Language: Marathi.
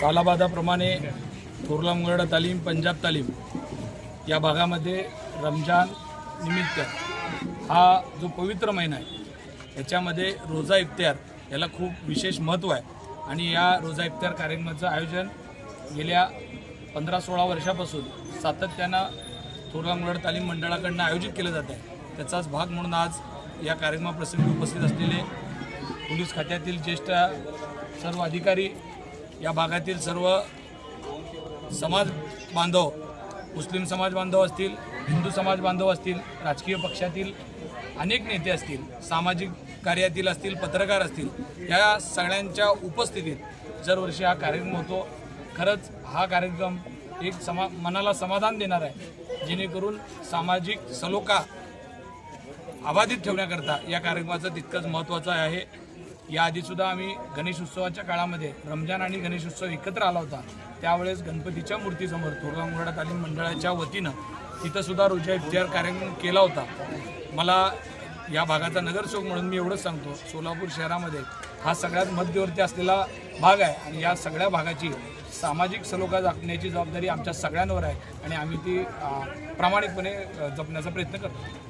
सालाबादाप्रमाणे थोरला मुंगरडा तालीम, पंजाब तालीम या भागामध्ये रमजान निमित्त हा जो पवित्र महिना आहे याच्यामध्ये रोजा इफ्तार याला खूप विशेष महत्त्व आहे आणि या रोजा इफ्तार कार्यक्रमाचं आयोजन गेल्या 15-16 वर्षापासून सातत्यानं थोरला मुंगरडा तालीम मंडळाकडून आयोजित केलं जात आहे। त्याचाच भाग म्हणून आज या कार्यक्रमाप्रसंगी उपस्थित असलेले पोलीस खात्यातील ज्येष्ठ सर्व अधिकारी, या भागातील सर्व समाज बांधव, मुस्लिम समाज बांधव असतील, हिंदू समाज बांधव असतील, राजकीय पक्षातील अनेक नेते असतील, सामाजिक कार्यातील असतील, पत्रकार असतील, या सगळ्यांच्या उपस्थितीत दरवर्षी हा कार्यक्रम होतो। खरंच हा कार्यक्रम एक मनाला समाधान देणार आहे, जेणेकरून सामाजिक सलोखा अबाधित ठेवण्याकरता या कार्यक्रमाचं तितकंच महत्त्वाचं आहे। याआधीसुद्धा आम्ही गणेश उत्सवाच्या काळामध्ये रमजान आणि गणेश उत्सव एकत्र आला होता, त्यावेळेस गणपतीच्या मूर्तीसमोर थोरला मुंगरडा तालीम मंडळाच्या वतीनं तिथंसुद्धा रोजा इफ्तार कार्यक्रम केला होता। मला या भागाचा नगरसेवक म्हणून मी एवढंच सांगतो, सोलापूर शहरामध्ये हा सगळ्यात मध्यवर्ती असलेला भाग आहे आणि या सगळ्या भागाची सामाजिक सलोखा जपण्याची जबाबदारी आमच्या सगळ्यांवर आहे आणि आम्ही ती प्रामाणिकपणे जपण्याचा प्रयत्न करतो।